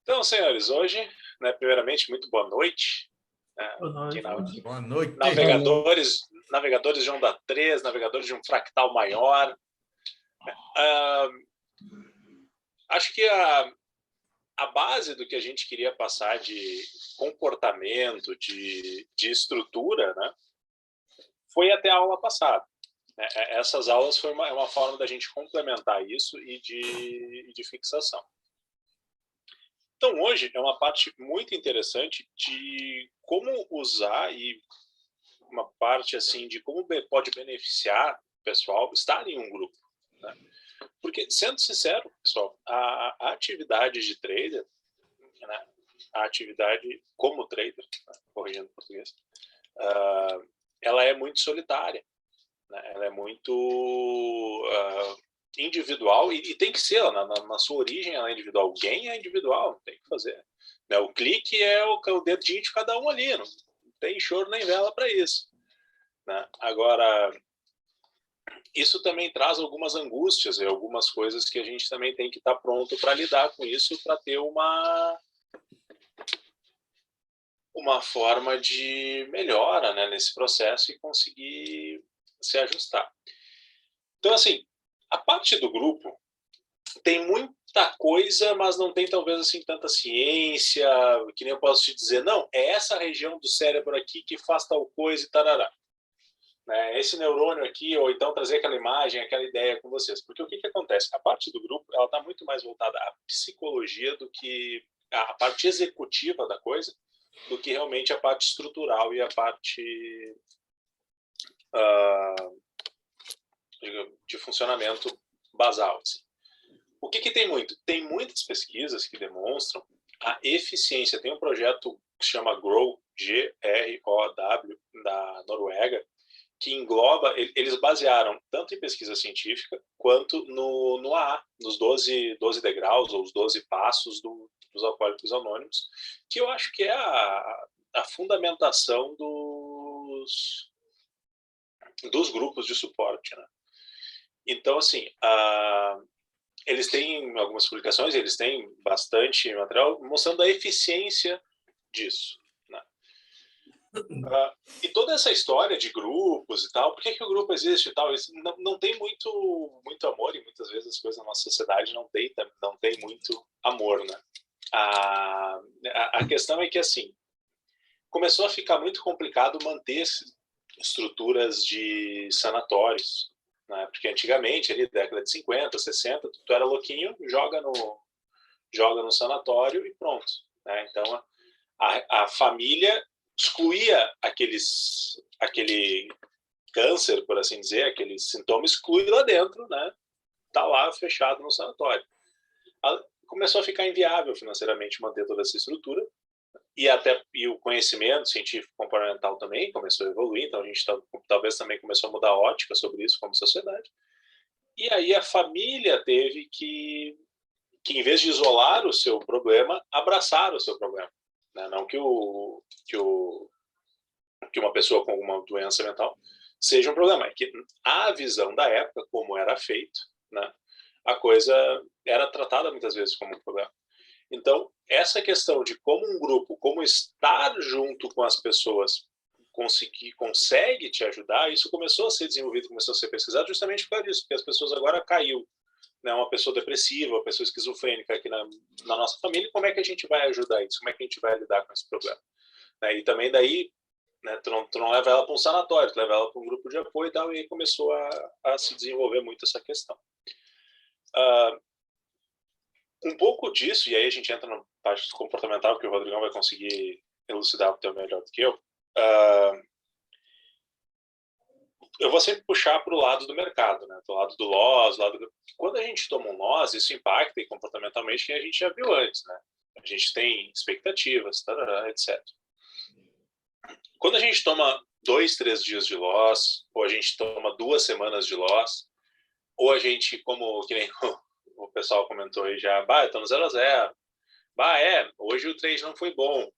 Então, senhores, hoje, né, primeiramente, muito boa noite. Boa noite. Boa noite. Navegadores de onda 3, navegadores de um fractal maior. Ah, acho que a base do que a gente queria passar de comportamento, de estrutura, né, foi até a aula passada. Essas aulas foi uma forma da gente complementar isso e de fixação. Então, hoje é uma parte muito interessante de como usar e uma parte assim de como pode beneficiar o pessoal estar em um grupo, né? Porque, sendo sincero, pessoal, a atividade de trader, né, a atividade como trader, né, corrigindo em português, ela é muito solitária, né? Ela é muito individual e tem que ser, na sua origem ela é individual. Alguém é individual, não tem que fazer, né? O clique é o dedinho de cada um ali, não tem choro nem vela para isso, né? Agora, isso também traz algumas angústias e algumas coisas que a gente também tem que estar pronto para lidar com isso, para ter uma forma de melhora, né, nesse processo e conseguir se ajustar. Então, assim, a parte do grupo tem muita coisa, mas não tem talvez assim tanta ciência, que nem eu posso te dizer, não, é essa região do cérebro aqui que faz tal coisa e tarará. Né, esse neurônio aqui, ou então trazer aquela imagem, aquela ideia com vocês. Porque o que acontece? A parte do grupo ela está muito mais voltada à psicologia do que a parte executiva da coisa, do que realmente a parte estrutural e a parte de funcionamento basal. Assim. O que tem muito? Tem muitas pesquisas que demonstram a eficiência. Tem um projeto que se chama GROW, G-R-O-W, da Noruega, que engloba, eles basearam tanto em pesquisa científica quanto no AA, nos 12 degraus ou os 12 passos dos alcoólicos anônimos, que eu acho que é a fundamentação dos grupos de suporte, né? Então, assim, eles têm algumas publicações, eles têm bastante material mostrando a eficiência disso. E toda essa história de grupos e tal, por que o grupo existe e tal, isso não tem muito amor, e muitas vezes as coisas na nossa sociedade não tem muito amor, né? A questão é que, assim, começou a ficar muito complicado manter estruturas de sanatórios, né? Porque antigamente, ali, década de 50, 60, tu era louquinho, joga no sanatório e pronto, né? Então, a família excluía aquele câncer, por assim dizer, aquele sintoma, exclui lá dentro, né? Tá lá fechado no sanatório. Começou a ficar inviável financeiramente manter toda essa estrutura e o conhecimento científico comportamental também começou a evoluir, então a gente talvez também começou a mudar a ótica sobre isso como sociedade. E aí a família teve que em vez de isolar o seu problema, abraçar o seu problema. Né? Não que uma pessoa com alguma doença mental seja um problema, é que a visão da época, como era feito, né, a coisa era tratada muitas vezes como um problema. Então, essa questão de como um grupo, como estar junto com as pessoas consegue te ajudar, isso começou a ser desenvolvido, começou a ser pesquisado justamente por causa disso, porque as pessoas agora caiu, né, uma pessoa depressiva, uma pessoa esquizofrênica aqui na nossa família, como é que a gente vai ajudar isso? Como é que a gente vai lidar com esse problema? Né, e também daí, né, tu não leva ela para um sanatório, tu leva ela para um grupo de apoio e tal, e aí começou a se desenvolver muito essa questão. Um pouco disso, e aí a gente entra na parte comportamental, que o Rodrigão vai conseguir elucidar o teu melhor do que eu. Eu vou sempre puxar para o lado do mercado, né? Do lado do loss, quando a gente toma um loss, isso impacta e comportamentalmente quem a gente já viu antes, né? A gente tem expectativas, tarará, etc. Quando a gente toma 2, 3 dias de loss, ou a gente toma 2 semanas de loss, ou a gente, como que nem o pessoal comentou aí já, eu tô no 0-0, hoje o trade não foi bom.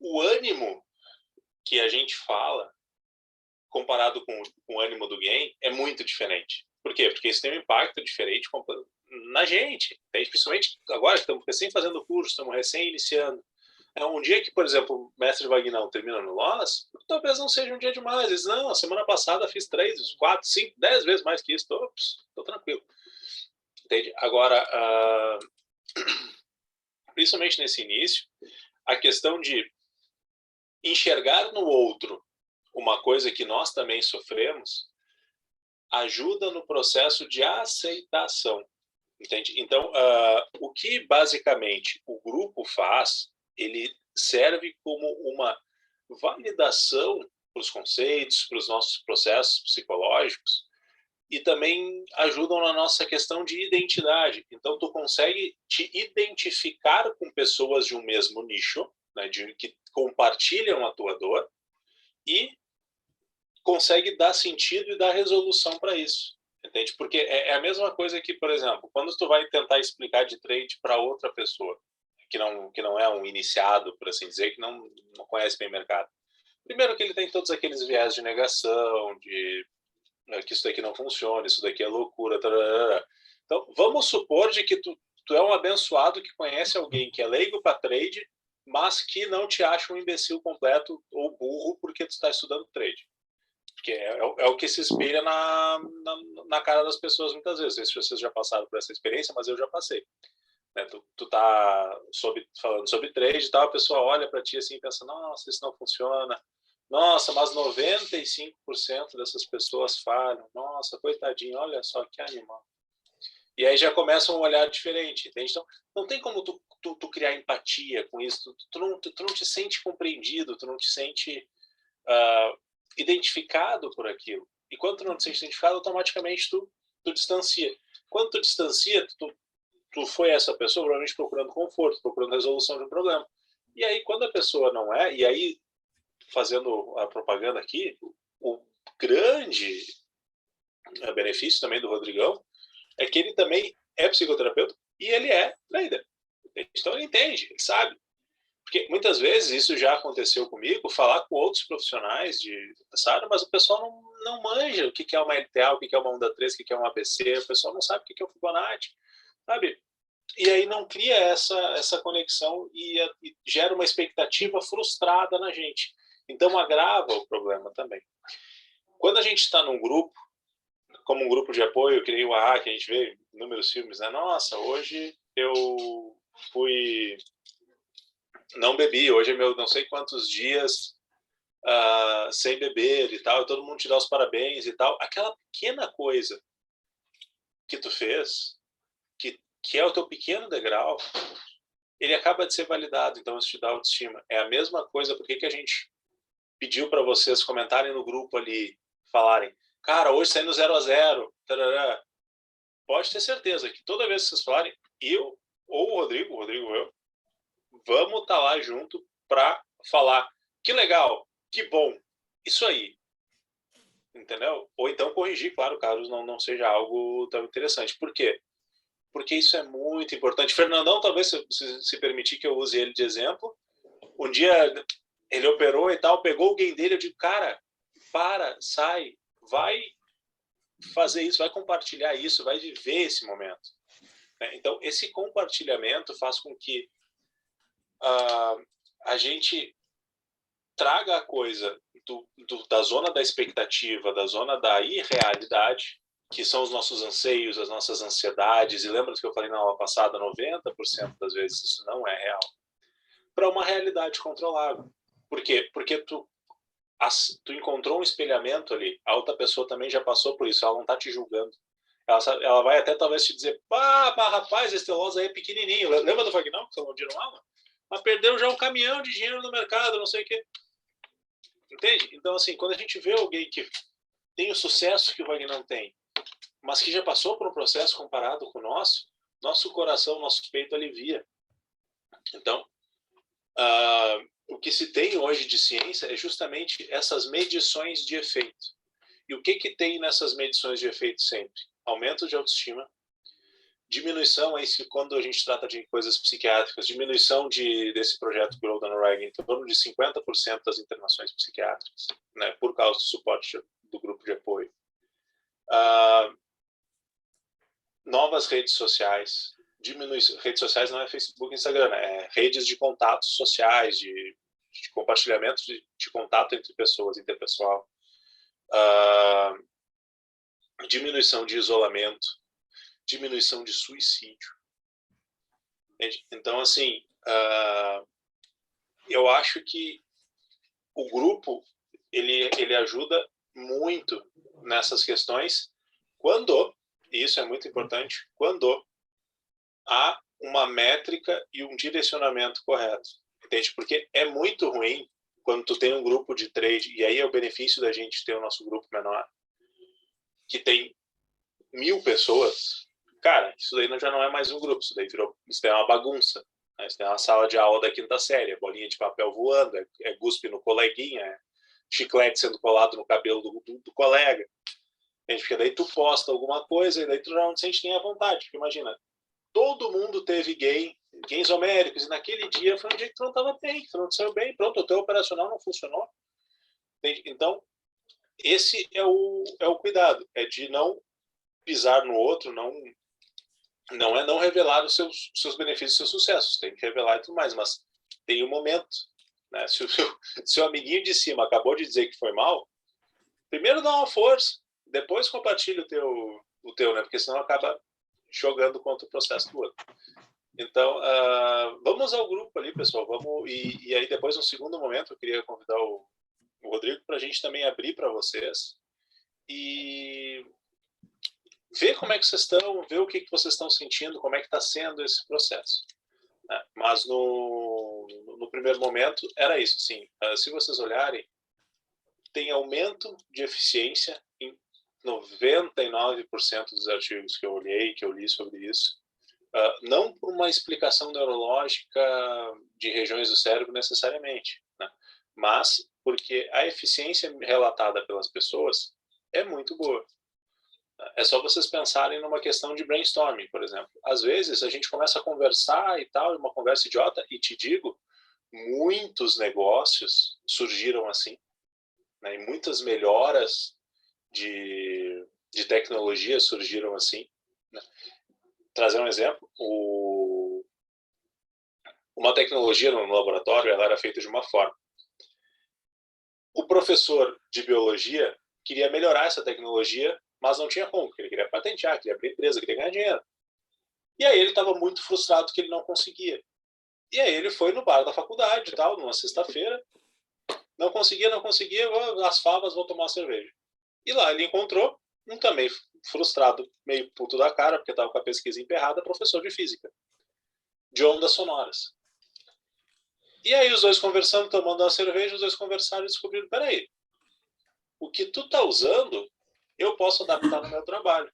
O ânimo que a gente fala, comparado com o ânimo do game, é muito diferente. Por quê? Porque isso tem um impacto diferente na gente, principalmente agora que estamos recém fazendo o curso, estamos recém iniciando. É um dia que, por exemplo, o mestre Vagnão termina no LOS, talvez não seja um dia demais. Ele diz, não, a semana passada fiz 3, 4, 5, 10 vezes mais que isso. Estou tranquilo. Entende? Agora, principalmente nesse início, a questão de enxergar no outro uma coisa que nós também sofremos ajuda no processo de aceitação. Entende? Então, o que basicamente o grupo faz, ele serve como uma validação para os conceitos, para os nossos processos psicológicos, e também ajudam na nossa questão de identidade. Então, tu consegue te identificar com pessoas de um mesmo nicho, né, que compartilham a tua dor, e consegue dar sentido e dar resolução para isso. Entende? Porque é a mesma coisa que, por exemplo, quando tu vai tentar explicar de trade para outra pessoa, que não é um iniciado, por assim dizer, que não conhece bem o mercado. Primeiro que ele tem todos aqueles viés de negação, de que isso daqui não funciona, isso daqui é loucura. Tararara. Então, vamos supor de que tu é um abençoado que conhece alguém que é leigo para trade, mas que não te acha um imbecil completo ou burro porque tu está estudando trade. Porque é o que se espelha na cara das pessoas muitas vezes. Não sei se vocês já passaram por essa experiência, mas eu já passei. Né? Tu tá falando sobre trade e tal, a pessoa olha para ti assim e pensa, nossa, isso não funciona. Nossa, mas 95% dessas pessoas falham. Nossa, coitadinho, olha só que animal. E aí já começa um olhar diferente, entende? Então, não tem como tu criar empatia com isso. Tu não te sente compreendido, tu não te sente identificado por aquilo. E quando tu não te sente identificado, automaticamente tu distancia. Quando tu distancia, tu foi essa pessoa provavelmente procurando conforto, procurando resolução de um problema. E aí, quando a pessoa não é, e aí, fazendo a propaganda aqui, o grande benefício também do Rodrigão é que ele também é psicoterapeuta e ele é trader. Então ele entende, ele sabe. Porque muitas vezes isso já aconteceu comigo, falar com outros profissionais dessa área, mas o pessoal não manja o que é uma LTA, o que é uma onda 3, o que é um ABC, o pessoal não sabe o que é o Fibonacci, sabe? E aí não cria essa conexão e gera uma expectativa frustrada na gente. Então agrava o problema também. Quando a gente está num grupo, como um grupo de apoio, que nem o AHA, que a gente vê inúmeros filmes, né? Nossa, hoje eu não bebi, hoje é meu não sei quantos dias sem beber e tal, e todo mundo te dá os parabéns e tal. Aquela pequena coisa que tu fez, que é o teu pequeno degrau, ele acaba de ser validado, então isso te dá autoestima. É a mesma coisa, por que a gente pediu para vocês comentarem no grupo ali, falarem, cara, hoje saindo 0-0, tarará. Pode ter certeza que toda vez que vocês falarem, eu ou o Rodrigo ou eu, vamos estar lá junto para falar, que legal, que bom, isso aí. Entendeu? Ou então corrigir, claro, caso não seja algo tão interessante. Por quê? Porque isso é muito importante. Fernandão, talvez se permitir que eu use ele de exemplo, um dia ele operou e tal, pegou o gain dele, eu digo, cara, sai, vai fazer isso, vai compartilhar isso, vai viver esse momento. Então, esse compartilhamento faz com que a gente traga a coisa da zona da expectativa, da zona da irrealidade, que são os nossos anseios, as nossas ansiedades, e lembra que eu falei na aula passada, 90% das vezes isso não é real, para uma realidade controlável. Por quê? Porque tu encontrou um espelhamento ali, a outra pessoa também já passou por isso, ela não está te julgando. Ela vai até talvez te dizer, rapaz, esse teu loss aí é pequenininho. Lembra do Vagnão que falou de dinheiro aula? Mas perdeu já um caminhão de dinheiro no mercado, não sei o quê. Entende? Então, assim, quando a gente vê alguém que tem o sucesso que o Vagnão tem, mas que já passou por um processo comparado com o nosso coração, nosso peito alivia. Então, o que se tem hoje de ciência é justamente essas medições de efeito. E o que tem nessas medições de efeito sempre? Aumento de autoestima, diminuição, é isso quando a gente trata de coisas psiquiátricas, diminuição desse projeto Grow the Norwegian, em torno de 50% das internações psiquiátricas, né, por causa do suporte do grupo de apoio. novas redes sociais, redes sociais não é Facebook e Instagram, é redes de contatos sociais, de compartilhamento de contato entre pessoas, interpessoal, diminuição de isolamento, diminuição de suicídio. Então, assim, eu acho que o grupo ele ajuda muito nessas questões quando, e isso é muito importante, quando há uma métrica e um direcionamento correto. Entende? Porque é muito ruim quando tu tem um grupo de trade, e aí é o benefício da gente ter o nosso grupo menor, que tem 1000 pessoas. Cara, isso daí já não é mais um grupo, isso daí é uma bagunça. Né? Isso daí é uma sala de aula da 5ª série, é bolinha de papel voando, é guspe no coleguinha, é chiclete sendo colado no cabelo do colega. Entende? Porque daí tu posta alguma coisa e daí tu já não sente nem a vontade. Porque imagina, todo mundo teve gains homéricos, e naquele dia foi um dia que tu não estava bem, que tu não saiu bem, pronto, o teu operacional não funcionou. Entende? Então, esse é o cuidado, é de não pisar no outro, não é não revelar os seus benefícios, os seus sucessos, tem que revelar e tudo mais, mas tem um momento. Né? Se o amiguinho de cima acabou de dizer que foi mal, primeiro dá uma força, depois compartilha o teu, né? Porque senão acaba jogando contra o processo do outro. Então, vamos ao grupo ali, pessoal. E aí depois, no segundo momento, eu queria convidar o Rodrigo para a gente também abrir para vocês e ver como é que vocês estão, ver o que vocês estão sentindo, como é que está sendo esse processo. Né? Mas no primeiro momento era isso, sim. Se vocês olharem, tem aumento de eficiência em 99% dos artigos que eu olhei, que eu li sobre isso. Não por uma explicação neurológica de regiões do cérebro necessariamente, né? Mas porque a eficiência relatada pelas pessoas é muito boa. É só vocês pensarem numa questão de brainstorming, por exemplo. Às vezes a gente começa a conversar e tal, uma conversa idiota, e te digo, muitos negócios surgiram assim, né? E muitas melhoras de tecnologia surgiram assim, né? Trazer um exemplo, uma tecnologia no laboratório ela era feita de uma forma. O professor de biologia queria melhorar essa tecnologia, mas não tinha como, porque ele queria patentear, queria abrir empresa, queria ganhar dinheiro. E aí ele estava muito frustrado que ele não conseguia. E aí ele foi no bar da faculdade, tal, numa sexta-feira, não conseguia, as favas, vou tomar uma cerveja. E lá ele encontrou um também frustrado, meio puto da cara, porque estava com a pesquisa emperrada, professor de física, de ondas sonoras. E aí os dois conversando, tomando uma cerveja, os dois conversaram e descobriram, peraí, o que tu tá usando, eu posso adaptar no meu trabalho.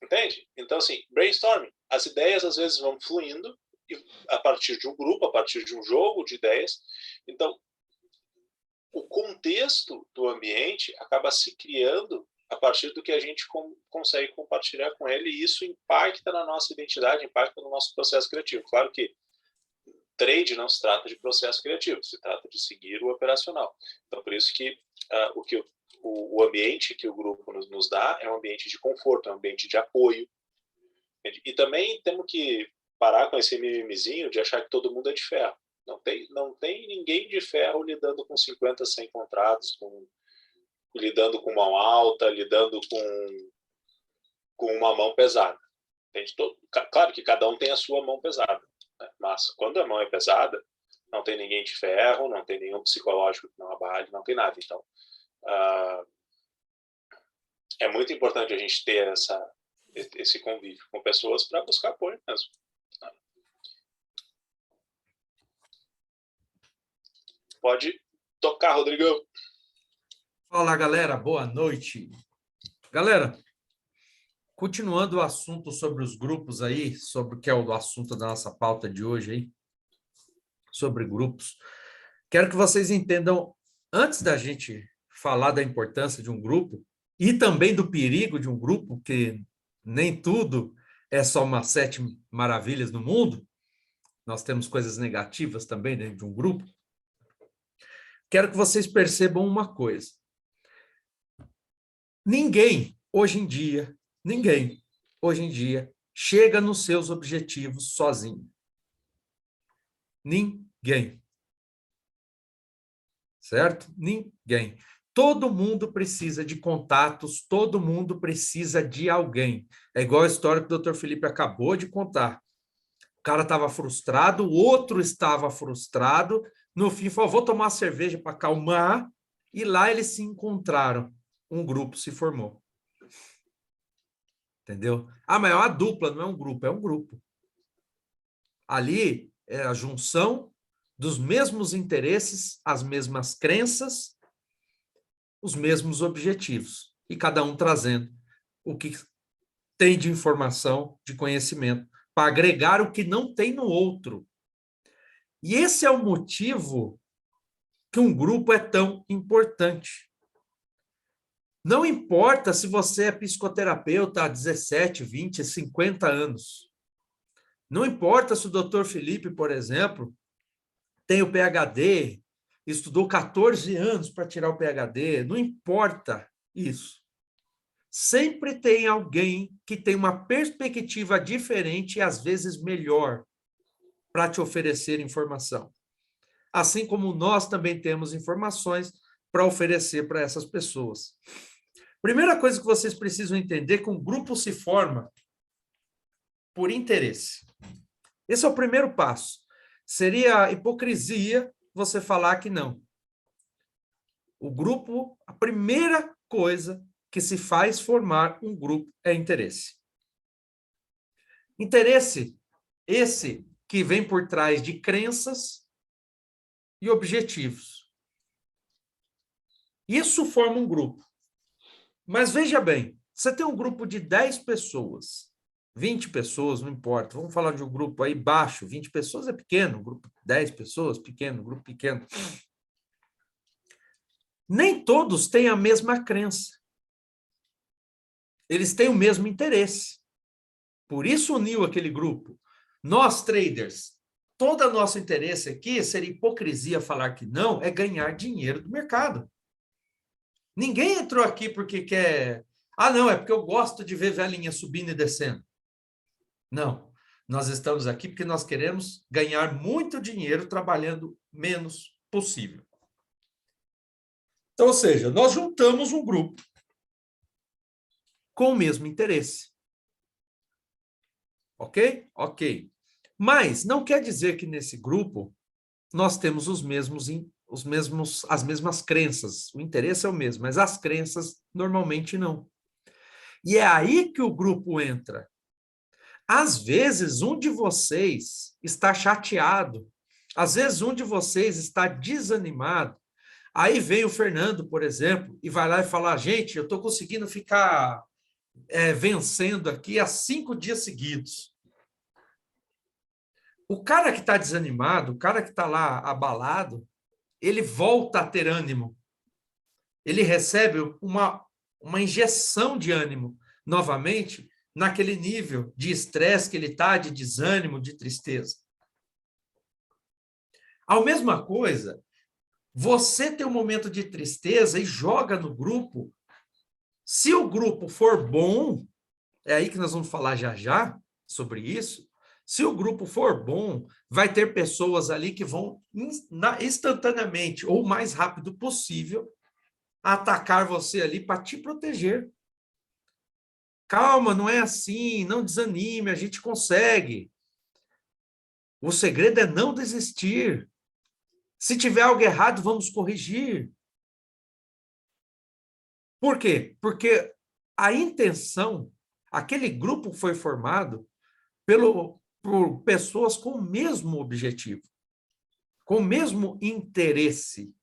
Entende? Então, assim, brainstorming. As ideias, às vezes, vão fluindo a partir de um grupo, a partir de um jogo de ideias. Então, o contexto do ambiente acaba se criando a partir do que a gente consegue compartilhar com ele, e isso impacta na nossa identidade, impacta no nosso processo criativo. Claro que trade não se trata de processo criativo, se trata de seguir o operacional. Então, por isso que o ambiente que o grupo nos dá é um ambiente de conforto, é um ambiente de apoio. E também temos que parar com esse mimimizinho de achar que todo mundo é de ferro. Não tem ninguém de ferro lidando com 50, 100 contratos, lidando com mão alta, lidando com uma mão pesada. Claro que cada um tem a sua mão pesada, né? Mas quando a mão é pesada, não tem ninguém de ferro, não tem nenhum psicológico que não abale, não tem nada. Então, é muito importante a gente ter esse convívio com pessoas para buscar apoio mesmo. Pode tocar, Rodrigão. Fala, galera. Boa noite. Galera, continuando o assunto sobre os grupos aí, sobre o que é o assunto da nossa pauta de hoje aí, sobre grupos, quero que vocês entendam, antes da gente falar da importância de um grupo e também do perigo de um grupo, que nem tudo é só umas 7 maravilhas no mundo, nós temos coisas negativas também dentro de um grupo. Quero que vocês percebam uma coisa. Ninguém, hoje em dia, Ninguém, hoje em dia, chega nos seus objetivos sozinho. Ninguém. Certo? Ninguém. Todo mundo precisa de contatos, todo mundo precisa de alguém. É igual a história que o Dr. Felipe acabou de contar. O cara estava frustrado, o outro estava frustrado. No fim, falou: vou tomar uma cerveja para acalmar. E lá eles se encontraram. Um grupo se formou. Entendeu? Ah, mas é uma dupla, não é um grupo, é um grupo. Ali é a junção dos mesmos interesses, as mesmas crenças, os mesmos objetivos. E cada um trazendo o que tem de informação, de conhecimento, para agregar o que não tem no outro. E esse é o motivo que um grupo é tão importante. Não importa se você é psicoterapeuta há 17, 20, 50 anos. Não importa se o Dr. Felipe, por exemplo, tem o PhD, estudou 14 anos para tirar o PhD. Não importa isso. Sempre tem alguém que tem uma perspectiva diferente e, às vezes, melhor para te oferecer informação. Assim como nós também temos informações para oferecer para essas pessoas. Primeira coisa que vocês precisam entender é que um grupo se forma por interesse. Esse é o primeiro passo. Seria hipocrisia você falar que não. O grupo, a primeira coisa que se faz formar um grupo é interesse. Interesse esse que vem por trás de crenças e objetivos. Isso forma um grupo. Mas veja bem, você tem um grupo de 10 pessoas, 20 pessoas, não importa. Vamos falar de um grupo aí baixo, 20 pessoas é pequeno, grupo 10 pessoas, pequeno, grupo pequeno. Nem todos têm a mesma crença. Eles têm o mesmo interesse. Por isso uniu aquele grupo. Nós, traders, todo o nosso interesse aqui, seria hipocrisia falar que não, é ganhar dinheiro do mercado. Ninguém entrou aqui porque quer... Ah, não, é porque eu gosto de ver velhinha subindo e descendo. Não, nós estamos aqui porque nós queremos ganhar muito dinheiro trabalhando menos possível. Então, ou seja, nós juntamos um grupo com o mesmo interesse. Ok? Ok. Mas não quer dizer que nesse grupo nós temos as mesmas crenças. O interesse é o mesmo, mas as crenças normalmente não. E é aí que o grupo entra. Às vezes, um de vocês está chateado. Às vezes, um de vocês está desanimado. Aí vem o Fernando, por exemplo, e vai lá e fala: gente, eu estou conseguindo ficar vencendo aqui há 5 dias seguidos. O cara que está desanimado, o cara que está lá abalado, ele volta a ter ânimo. Ele recebe uma injeção de ânimo novamente naquele nível de estresse que ele está, de desânimo, de tristeza. A mesma coisa, você tem um momento de tristeza e joga no grupo. Se o grupo for bom, é aí que nós vamos falar já sobre isso. Se o grupo for bom, vai ter pessoas ali que vão instantaneamente ou o mais rápido possível atacar você ali para te proteger. Calma, não é assim, não desanime, a gente consegue. O segredo é não desistir. Se tiver algo errado, vamos corrigir. Por quê? Porque a intenção, aquele grupo foi formado por pessoas com o mesmo objetivo, com o mesmo interesse.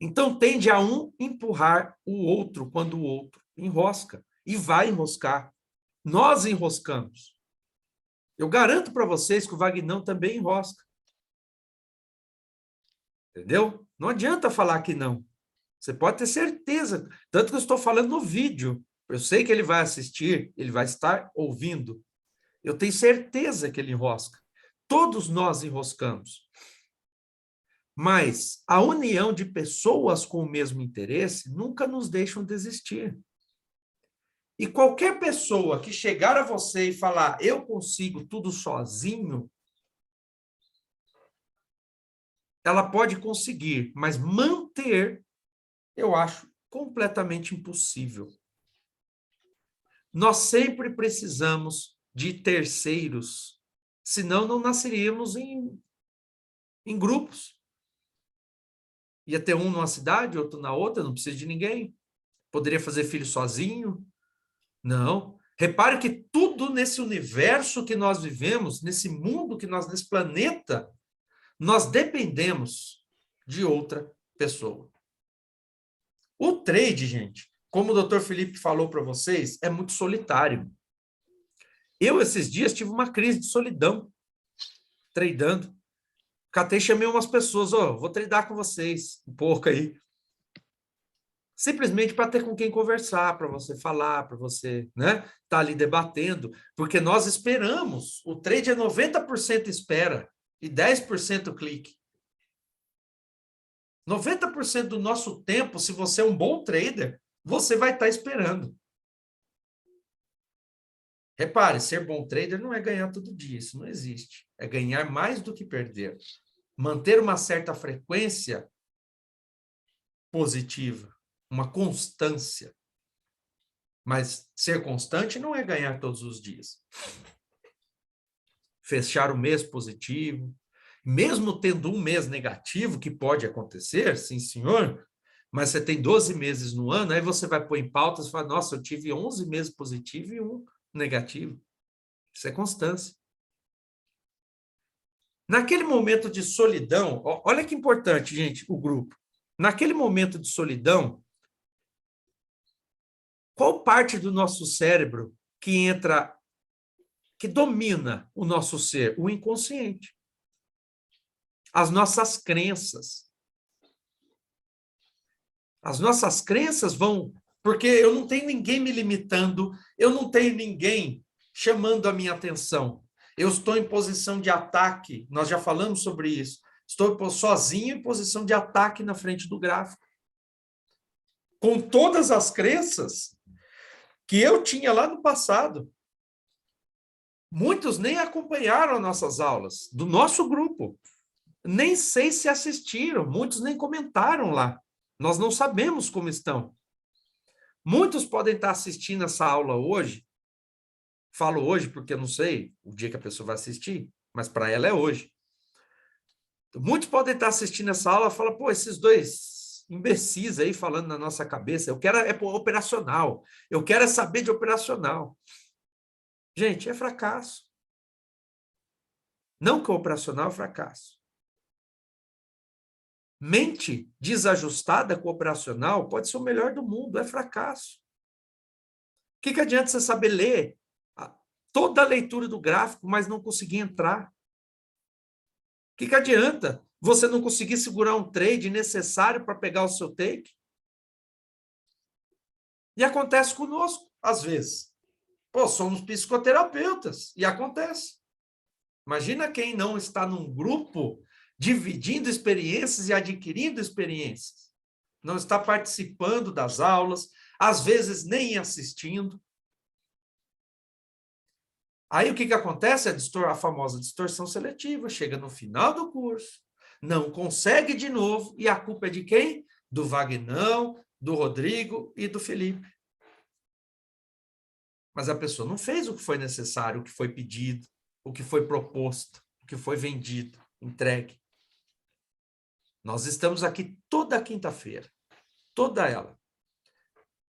Então, tende a um empurrar o outro quando o outro enrosca. E vai enroscar. Nós enroscamos. Eu garanto para vocês que o Vagnão também enrosca. Entendeu? Não adianta falar que não. Você pode ter certeza. Tanto que eu estou falando no vídeo. Eu sei que ele vai assistir, ele vai estar ouvindo. Eu tenho certeza que ele enrosca. Todos nós enroscamos. Mas a união de pessoas com o mesmo interesse nunca nos deixam desistir. E qualquer pessoa que chegar a você e falar, eu consigo tudo sozinho, ela pode conseguir, mas manter, eu acho completamente impossível. Nós sempre precisamos de terceiros, senão não nasceríamos em grupos. Ia ter um numa cidade, outro na outra, não precisa de ninguém. Poderia fazer filho sozinho? Não. Repare que tudo nesse universo que nós vivemos, nesse mundo que nós, nesse planeta, nós dependemos de outra pessoa. O trade, gente, como o Dr. Felipe falou para vocês, é muito solitário. Eu, esses dias, tive uma crise de solidão, tradando. Catei e chamei umas pessoas, vou tradar com vocês, um pouco aí. Simplesmente para ter com quem conversar, para você falar, para você, né, tá ali debatendo, porque nós esperamos, o trade é 90% espera e 10% clique. 90% do nosso tempo, se você é um bom trader, você vai estar esperando. Repare, ser bom trader não é ganhar todo dia, isso não existe. É ganhar mais do que perder. Manter uma certa frequência positiva, uma constância. Mas ser constante não é ganhar todos os dias. Fechar o mês positivo, mesmo tendo um mês negativo, que pode acontecer, sim, senhor, mas você tem 12 meses no ano, aí você vai pôr em pautas e fala, nossa, eu tive 11 meses positivo e um negativo. Isso é constância. Naquele momento de solidão, olha que importante, gente, o grupo. Naquele momento de solidão, qual parte do nosso cérebro que entra, que domina o nosso ser? O inconsciente. As nossas crenças. As nossas crenças vão... Porque eu não tenho ninguém me limitando, eu não tenho ninguém chamando a minha atenção. Eu estou em posição de ataque, nós já falamos sobre isso. Estou sozinho em posição de ataque na frente do gráfico. Com todas as crenças que eu tinha lá no passado. Muitos nem acompanharam nossas aulas, do nosso grupo. Nem sei se assistiram, muitos nem comentaram lá. Nós não sabemos como estão. Muitos podem estar assistindo essa aula hoje. Falo hoje porque eu não sei o dia que a pessoa vai assistir, mas para ela é hoje. Muitos podem estar assistindo essa aula e falam, pô, esses dois imbecis aí falando na nossa cabeça, eu quero é operacional, eu quero é saber de operacional. Gente, é fracasso. Não que o operacional é fracasso. Mente desajustada com o operacional pode ser o melhor do mundo, é fracasso. O que adianta você saber ler toda a leitura do gráfico, mas não conseguir entrar? O que adianta você não conseguir segurar um trade necessário para pegar o seu take? E acontece conosco, às vezes. Pô, somos psicoterapeutas, e acontece. Imagina quem não está num grupo dividindo experiências e adquirindo experiências. Não está participando das aulas, às vezes nem assistindo. Aí o que acontece? A famosa distorção seletiva. Chega no final do curso, não consegue de novo, e a culpa é de quem? Do Vagnão, do Rodrigo e do Felipe. Mas a pessoa não fez o que foi necessário, o que foi pedido, o que foi proposto, o que foi vendido, entregue. Nós estamos aqui toda quinta-feira, toda ela,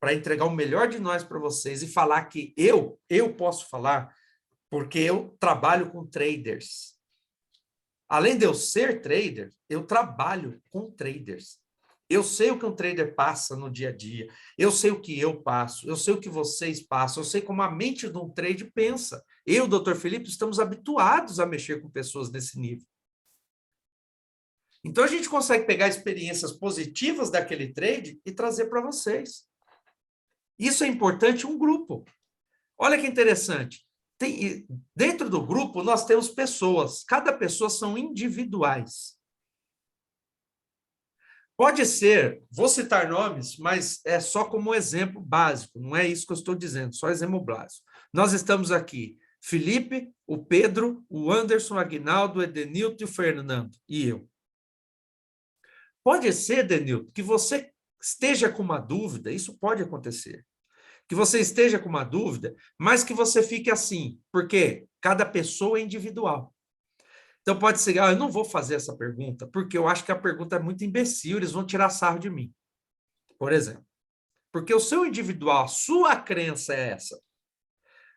para entregar o melhor de nós para vocês e falar que eu posso falar porque eu trabalho com traders. Além de eu ser trader, eu trabalho com traders. Eu sei o que um trader passa no dia a dia, eu sei o que eu passo, eu sei o que vocês passam, eu sei como a mente de um trade pensa. Eu, Dr. Felipe, estamos habituados a mexer com pessoas desse nível. Então, a gente consegue pegar experiências positivas daquele trade e trazer para vocês. Isso é importante um grupo. Olha que interessante. Dentro do grupo, nós temos pessoas. Cada pessoa são individuais. Pode ser, vou citar nomes, mas é só como exemplo básico, não é isso que eu estou dizendo, só exemplo básico. Nós estamos aqui, Felipe, o Pedro, o Anderson, o Aguinaldo, o Edenilton e o Fernando, e eu. Pode ser, Edenilton, que você esteja com uma dúvida, isso pode acontecer, que você esteja com uma dúvida, mas que você fique assim, porque cada pessoa é individual. Então pode ser, eu não vou fazer essa pergunta, porque eu acho que a pergunta é muito imbecil, eles vão tirar sarro de mim, por exemplo. Porque o seu individual, a sua crença é essa.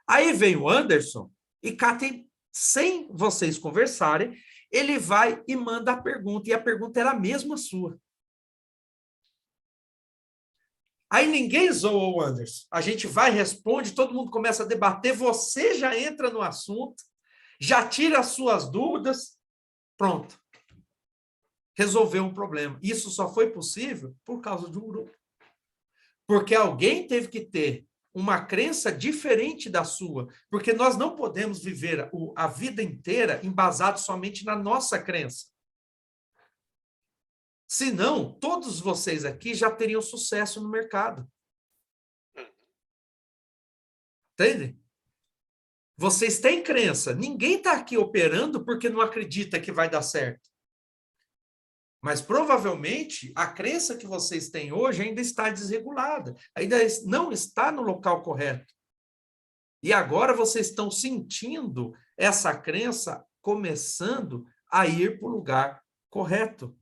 Aí vem o Anderson e Katy, sem vocês conversarem, ele vai e manda a pergunta, e a pergunta era a mesma sua. Aí ninguém zoa o Anderson. A gente vai, responde, todo mundo começa a debater, você já entra no assunto, já tira as suas dúvidas, pronto. Resolveu um problema. Isso só foi possível por causa de um grupo. Porque alguém teve que ter uma crença diferente da sua, porque nós não podemos viver a vida inteira embasado somente na nossa crença. Senão, todos vocês aqui já teriam sucesso no mercado. Entende? Vocês têm crença. Ninguém está aqui operando porque não acredita que vai dar certo. Mas provavelmente a crença que vocês têm hoje ainda está desregulada, ainda não está no local correto. E agora vocês estão sentindo essa crença começando a ir para o lugar correto.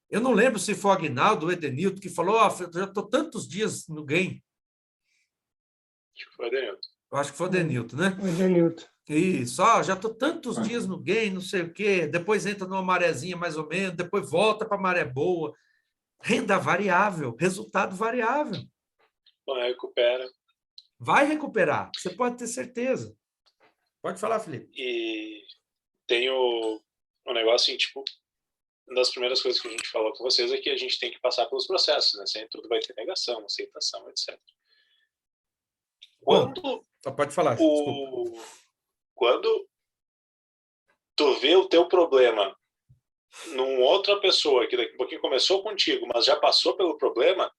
Eu não lembro se foi o Aguinaldo ou o Edenilton que falou, eu já estou tantos dias no game. Acho que foi o Edenilton. Eu acho que foi o Edenilton, né? O Edenilton. Isso, já estou tantos dias no game, não sei o quê, depois entra numa marezinha mais ou menos, depois volta para a maré boa. Renda variável, resultado variável. Bom, recupera. Vai recuperar, você pode ter certeza. Pode falar, Felipe. E tem um negócio assim, tipo, uma das primeiras coisas que a gente falou com vocês é que a gente tem que passar pelos processos, né? Sem tudo vai ter negação, aceitação, etc. Quando pode falar, desculpa. Quando tu vê o teu problema numa outra pessoa que daqui a pouquinho começou contigo, mas já passou pelo problema,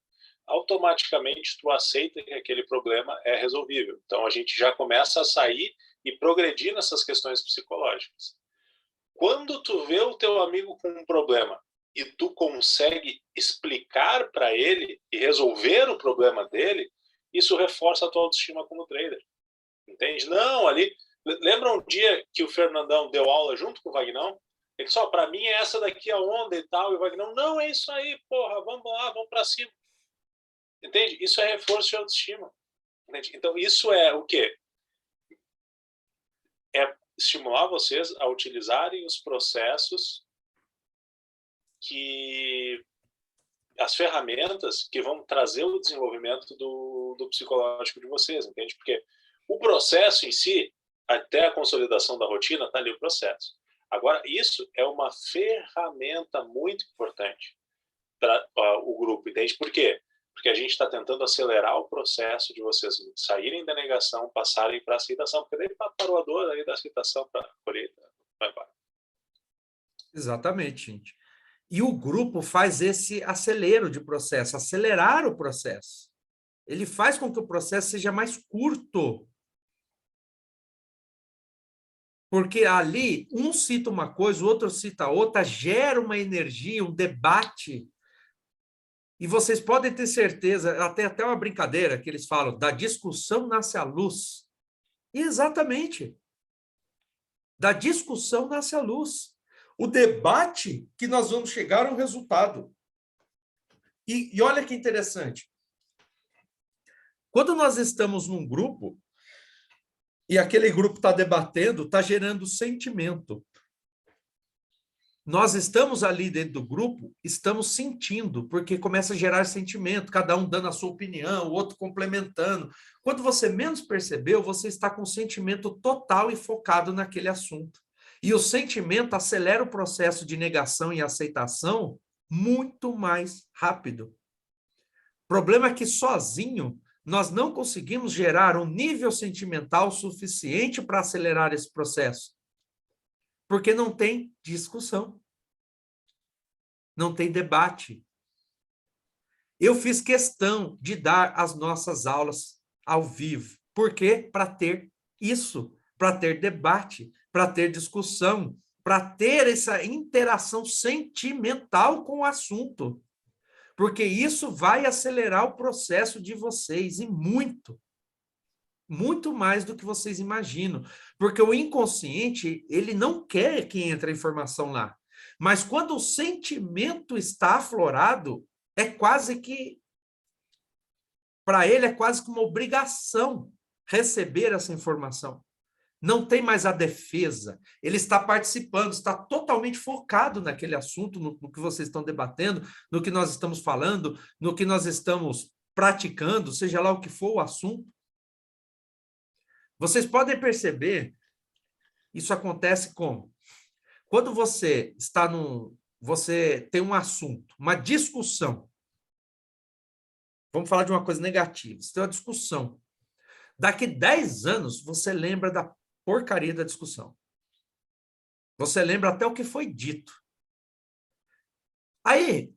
automaticamente tu aceita que aquele problema é resolvível. Então a gente já começa a sair e progredir nessas questões psicológicas. Quando tu vê o teu amigo com um problema e tu consegue explicar para ele e resolver o problema dele, isso reforça a tua autoestima como trader. Entende? Não, ali... Lembra um dia que o Fernandão deu aula junto com o Vagnão? Ele só, para mim é essa daqui a onda e tal, e o Vagnão, não, é isso aí, porra, vamos lá, vamos para cima. Entende? Isso é reforço de autoestima. Entende? Então, isso é o quê? É estimular vocês a utilizarem os processos as ferramentas que vão trazer o desenvolvimento do psicológico de vocês, entende? Porque o processo em si, até a consolidação da rotina, está ali o processo. Agora, isso é uma ferramenta muito importante para o grupo, entende? Por quê? Porque a gente está tentando acelerar o processo de vocês saírem da negação, passarem para a aceitação, porque daí parou a dor, aí da aceitação para a colheita, vai embora. Exatamente, gente. E o grupo faz esse acelero de processo, acelerar o processo. Ele faz com que o processo seja mais curto. Porque ali, um cita uma coisa, o outro cita outra, gera uma energia, um debate. E vocês podem ter certeza, até uma brincadeira que eles falam, da discussão nasce a luz. E exatamente. Da discussão nasce a luz. O debate que nós vamos chegar a um resultado. E olha que interessante. Quando nós estamos num grupo, e aquele grupo está debatendo, está gerando sentimento. Nós estamos ali dentro do grupo, estamos sentindo, porque começa a gerar sentimento, cada um dando a sua opinião, o outro complementando. Quando você menos percebeu, você está com sentimento total e focado naquele assunto. E o sentimento acelera o processo de negação e aceitação muito mais rápido. O problema é que sozinho nós não conseguimos gerar um nível sentimental suficiente para acelerar esse processo. Porque não tem discussão. não tem debate. Eu fiz questão de dar as nossas aulas ao vivo. Por quê? Para ter isso, para ter debate, para ter discussão, para ter essa interação sentimental com o assunto. Porque isso vai acelerar o processo de vocês, e muito. Muito mais do que vocês imaginam. Porque o inconsciente, ele não quer que entre a informação lá. Mas quando o sentimento está aflorado, é quase que, para ele, é quase que uma obrigação receber essa informação. Não tem mais a defesa. Ele está participando, está totalmente focado naquele assunto, no que vocês estão debatendo, no que nós estamos falando, no que nós estamos praticando, seja lá o que for o assunto. Vocês podem perceber, isso acontece como? Quando você está você tem um assunto, uma discussão. Vamos falar de uma coisa negativa. Você tem uma discussão. Daqui 10 anos, você lembra da porcaria da discussão. Você lembra até o que foi dito. Aí,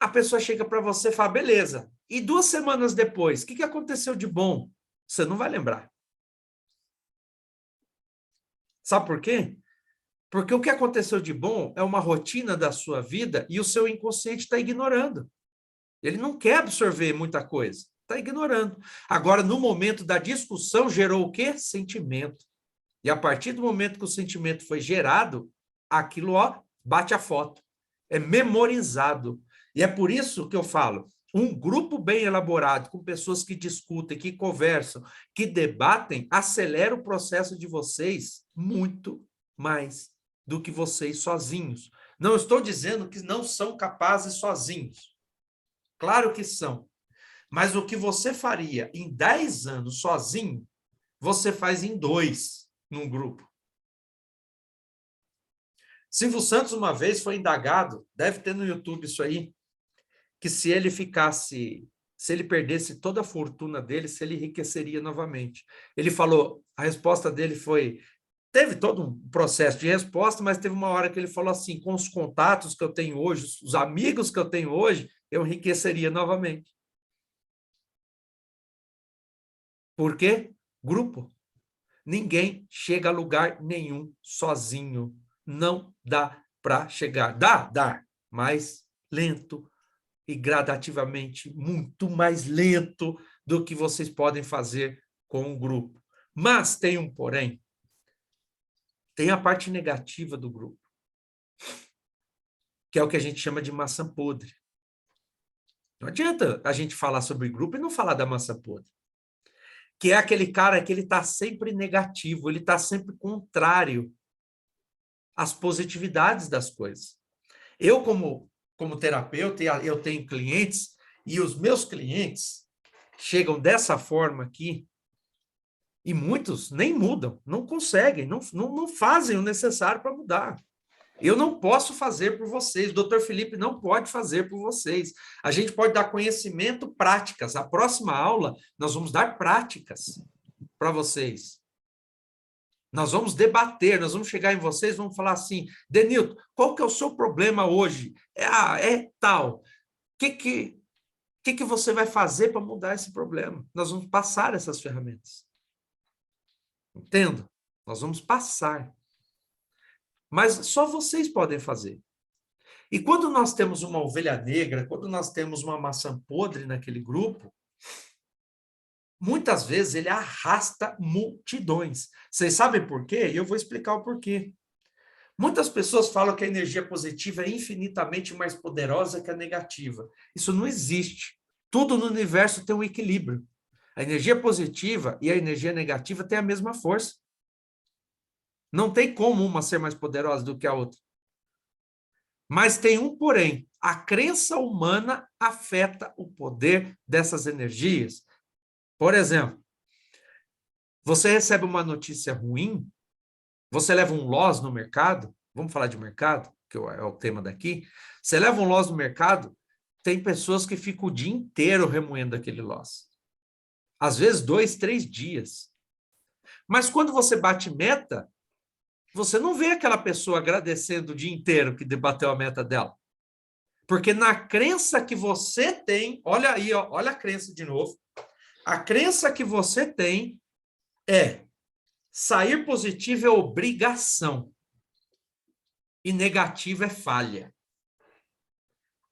a pessoa chega para você e fala, beleza. E 2 semanas depois, o que aconteceu de bom? Você não vai lembrar. Sabe por quê? Porque o que aconteceu de bom é uma rotina da sua vida e o seu inconsciente está ignorando. Ele não quer absorver muita coisa, está ignorando. Agora, no momento da discussão, gerou o quê? Sentimento. E a partir do momento que o sentimento foi gerado, aquilo, ó, bate a foto. É memorizado. E é por isso que eu falo, um grupo bem elaborado, com pessoas que discutem, que conversam, que debatem, acelera o processo de vocês muito mais do que vocês sozinhos. Não estou dizendo que não são capazes sozinhos. Claro que são. Mas o que você faria em 10 anos sozinho, você faz em 2 num grupo. Silvio Santos, uma vez, foi indagado, deve ter no YouTube isso aí, que se ele perdesse toda a fortuna dele, se ele enriqueceria novamente. Ele falou, a resposta dele foi, teve todo um processo de resposta, mas teve uma hora que ele falou assim, com os contatos que eu tenho hoje, os amigos que eu tenho hoje, eu enriqueceria novamente. Por quê? Grupo. Ninguém chega a lugar nenhum sozinho. Não dá para chegar. Dá, mas lento e gradativamente, muito mais lento do que vocês podem fazer com um grupo. Mas tem um porém. Tem a parte negativa do grupo, que é o que a gente chama de maçã podre. Não adianta a gente falar sobre grupo e não falar da maçã podre. Que é aquele cara que ele está sempre negativo, ele está sempre contrário às positividades das coisas. Eu, como terapeuta, eu tenho clientes, e os meus clientes chegam dessa forma aqui, e muitos nem mudam, não conseguem, não fazem o necessário para mudar. Eu não posso fazer por vocês, o Dr. Felipe não pode fazer por vocês. A gente pode dar conhecimento, práticas. A próxima aula, nós vamos dar práticas para vocês. Nós vamos debater, nós vamos chegar em vocês, vamos falar assim, Denilton, qual que é o seu problema hoje? É tal. O que você vai fazer para mudar esse problema? Nós vamos passar essas ferramentas. Entendo? Nós vamos passar. Mas só vocês podem fazer. E quando nós temos uma ovelha negra, quando nós temos uma maçã podre naquele grupo, muitas vezes ele arrasta multidões. Vocês sabem por quê? E eu vou explicar o porquê. Muitas pessoas falam que a energia positiva é infinitamente mais poderosa que a negativa. Isso não existe. Tudo no universo tem um equilíbrio. A energia positiva e a energia negativa têm a mesma força. Não tem como uma ser mais poderosa do que a outra. Mas tem um porém. A crença humana afeta o poder dessas energias. Por exemplo, você recebe uma notícia ruim, você leva um loss no mercado, vamos falar de mercado, que é o tema daqui, você leva um loss no mercado, tem pessoas que ficam o dia inteiro remoendo aquele loss. Às vezes 2, 3 dias. Mas quando você bate meta, você não vê aquela pessoa agradecendo o dia inteiro que debateu a meta dela. Porque na crença que você tem, olha aí, ó, olha a crença de novo. A crença que você tem é sair positivo é obrigação e negativo é falha.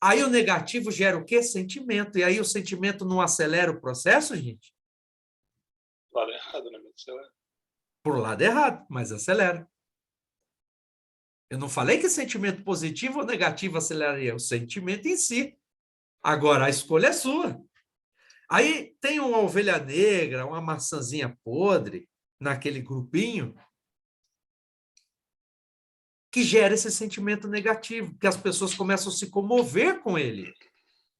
Aí o negativo gera o quê? Sentimento. E aí o sentimento não acelera o processo, gente? Lado errado, né? Acelera. Por lado errado, mas acelera. Eu não falei que sentimento positivo ou negativo aceleraria, o sentimento em si. Agora, a escolha é sua. Aí tem uma ovelha negra, uma maçãzinha podre naquele grupinho que gera esse sentimento negativo, que as pessoas começam a se comover com ele.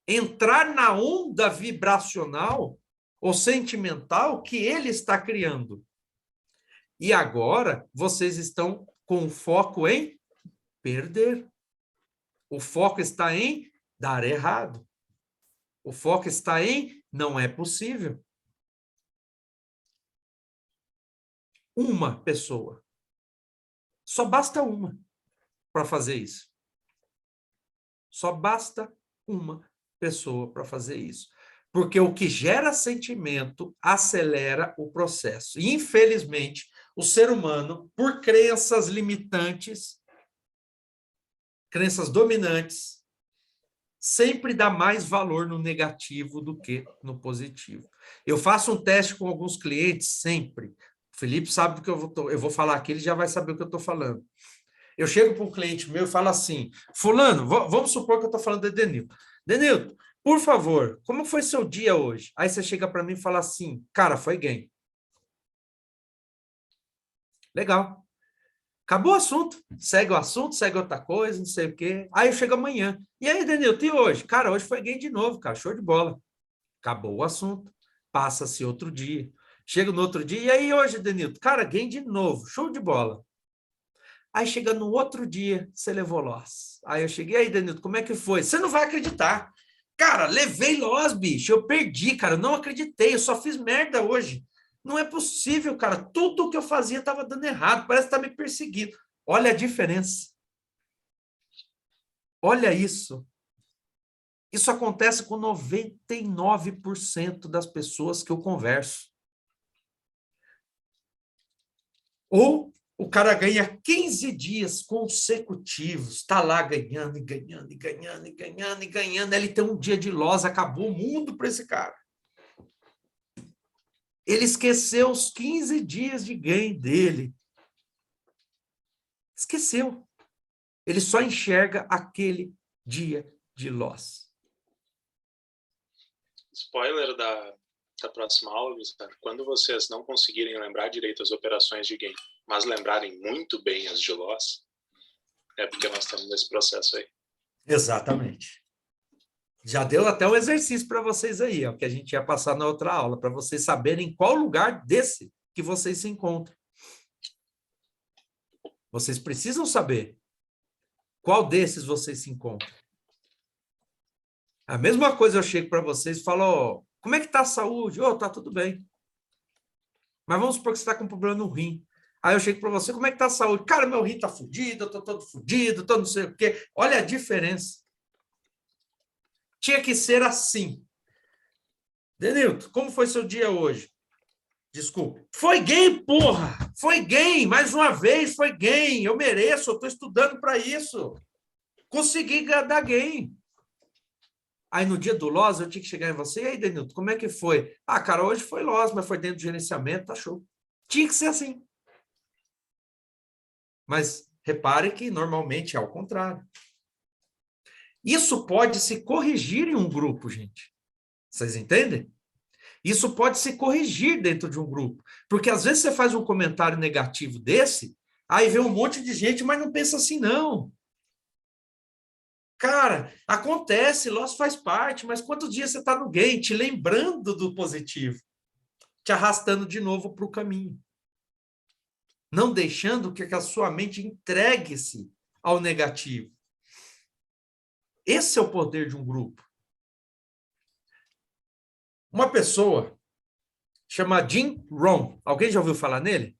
Entrar na onda vibracional ou sentimental que ele está criando. E agora vocês estão com o foco em perder. O foco está em dar errado. O foco está em não é possível. Uma pessoa. Só basta uma para fazer isso. Só basta uma pessoa para fazer isso. Porque o que gera sentimento acelera o processo. E, infelizmente, o ser humano, por crenças limitantes, crenças dominantes, sempre dá mais valor no negativo do que no positivo. Eu faço um teste com alguns clientes, sempre. O Felipe sabe do que eu vou falar aqui, ele já vai saber o que eu estou falando. Eu chego para um cliente meu e falo assim, fulano, vamos supor que eu estou falando de Denilton. Denilton, por favor, como foi seu dia hoje? Aí você chega para mim e fala assim, cara, foi game. Legal. Acabou o assunto, segue outra coisa, não sei o quê. Aí eu chego amanhã. E aí, Denilton, e hoje? Cara, hoje foi game de novo, cara, show de bola. Acabou o assunto. Passa-se outro dia. Chega no outro dia, e aí hoje, Denilton? Cara, game de novo, show de bola. Aí chega no outro dia, você levou loss. Aí eu cheguei, aí, Denilton, como é que foi? Você não vai acreditar. Cara, levei loss, bicho. Eu perdi, cara. Eu não acreditei. Eu só fiz merda hoje. Não é possível, cara. Tudo o que eu fazia estava dando errado. Parece que está me perseguindo. Olha a diferença. Olha isso. Isso acontece com 99% das pessoas que eu converso. Ou o cara ganha 15 dias consecutivos, está lá ganhando e ganhando e ganhando e ganhando e ganhando. Ele tem um dia de loss, acabou o mundo para esse cara. Ele esqueceu os 15 dias de ganho dele. Esqueceu. Ele só enxerga aquele dia de loss. Spoiler da próxima aula, Luciano, quando vocês não conseguirem lembrar direito as operações de game, mas lembrarem muito bem as de loss, é porque nós estamos nesse processo aí. Exatamente. Já deu até um exercício para vocês aí, ó, que a gente ia passar na outra aula, para vocês saberem em qual lugar desse que vocês se encontram. Vocês precisam saber qual desses vocês se encontram. A mesma coisa eu chego para vocês e falo, ó, como é que está a saúde? Tá tudo bem. Mas vamos supor que você está com um problema no rim. Aí eu chego para você, como é que está a saúde? Cara, meu rim está fudido, eu estou todo fudido, estou não sei o quê. Olha a diferença. Tinha que ser assim. Denilton, como foi seu dia hoje? Desculpe. Foi gay, porra! Foi gay, mais uma vez foi gay. Eu mereço, eu estou estudando para isso. Consegui dar gay. Aí no dia do loss eu tinha que chegar em você, e aí, Denilton, como é que foi? Ah, cara, hoje foi loss, mas foi dentro do gerenciamento, tá show. Tinha que ser assim. Mas repare que normalmente é ao contrário. Isso pode se corrigir em um grupo, gente. Vocês entendem? Isso pode se corrigir dentro de um grupo. Porque às vezes você faz um comentário negativo desse, aí vê um monte de gente, mas não pensa assim, não. Cara, acontece, loss faz parte, mas quantos dias você está no game, te lembrando do positivo, te arrastando de novo para o caminho. Não deixando que a sua mente entregue-se ao negativo. Esse é o poder de um grupo. Uma pessoa chama Jim Rohn. Alguém já ouviu falar nele?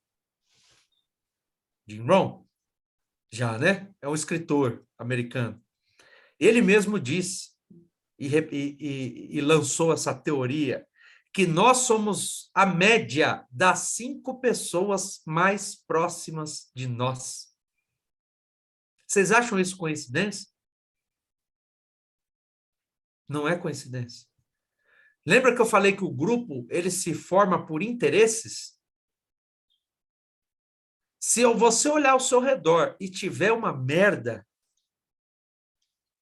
Jim Rohn? Já, né? É um escritor americano. Ele mesmo disse e lançou essa teoria que nós somos a média das 5 pessoas mais próximas de nós. Vocês acham isso coincidência? Não é coincidência. Lembra que eu falei que o grupo ele se forma por interesses? Se você olhar ao seu redor e tiver uma merda,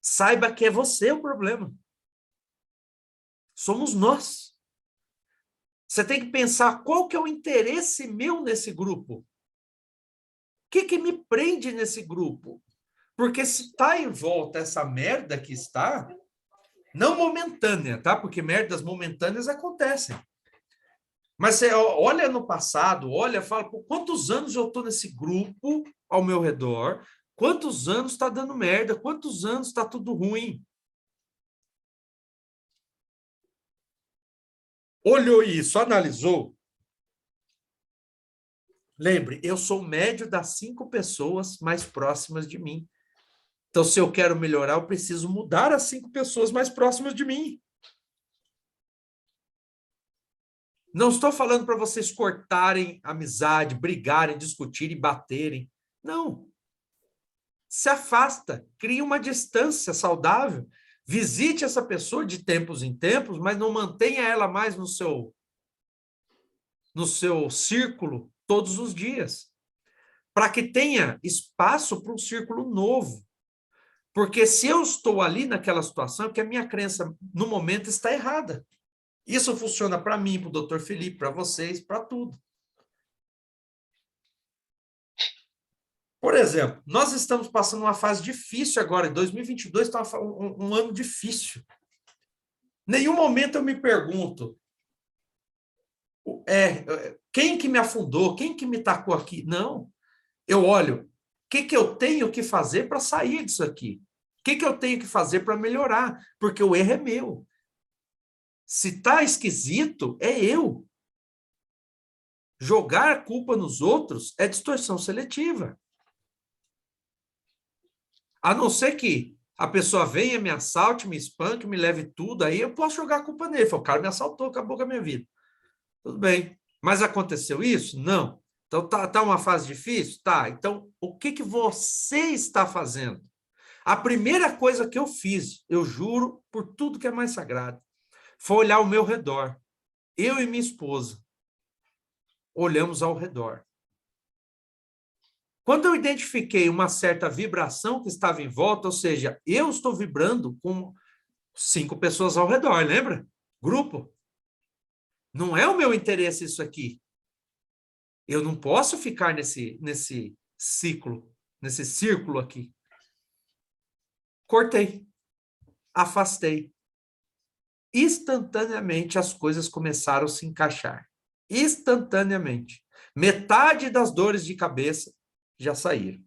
saiba que é você o problema. Somos nós. Você tem que pensar qual que é o interesse meu nesse grupo. O que me prende nesse grupo? Porque se está em volta essa merda que está, não momentânea, tá? Porque merdas momentâneas acontecem. Mas você olha no passado, olha, fala, por quantos anos eu estou nesse grupo ao meu redor? Quantos anos está dando merda? Quantos anos está tudo ruim? Olhou isso, analisou? Lembre, eu sou o médio das 5 pessoas mais próximas de mim. Então, se eu quero melhorar, eu preciso mudar as 5 pessoas mais próximas de mim. Não estou falando para vocês cortarem amizade, brigarem, discutirem, baterem. Não. Se afasta, cria uma distância saudável. Visite essa pessoa de tempos em tempos, mas não mantenha ela mais no seu círculo todos os dias. Para que tenha espaço para um círculo novo. Porque se eu estou ali naquela situação, é porque a minha crença no momento está errada. Isso funciona para mim, para o Dr. Felipe, para vocês, para tudo. Por exemplo, nós estamos passando uma fase difícil agora. Em 2022 está um ano difícil. Nenhum momento eu me pergunto quem que me afundou, quem que me tacou aqui. Não. Eu olho o que eu tenho que fazer para sair disso aqui. O que eu tenho que fazer para melhorar? Porque o erro é meu. Se está esquisito, é eu. Jogar a culpa nos outros é distorção seletiva. A não ser que a pessoa venha, me assalte, me espanque, me leve tudo, aí eu posso jogar a culpa nele. O cara me assaltou, acabou com a minha vida. Tudo bem. Mas aconteceu isso? Não. Então, tá uma fase difícil? Tá. Então, o que você está fazendo? A primeira coisa que eu fiz, eu juro por tudo que é mais sagrado, foi olhar ao meu redor. Eu e minha esposa olhamos ao redor. Quando eu identifiquei uma certa vibração que estava em volta, ou seja, eu estou vibrando com 5 pessoas ao redor, lembra? Grupo. Não é o meu interesse isso aqui. Eu não posso ficar nesse ciclo, nesse círculo aqui. Cortei. Afastei. Instantaneamente as coisas começaram a se encaixar. Instantaneamente. Metade das dores de cabeça já saíram.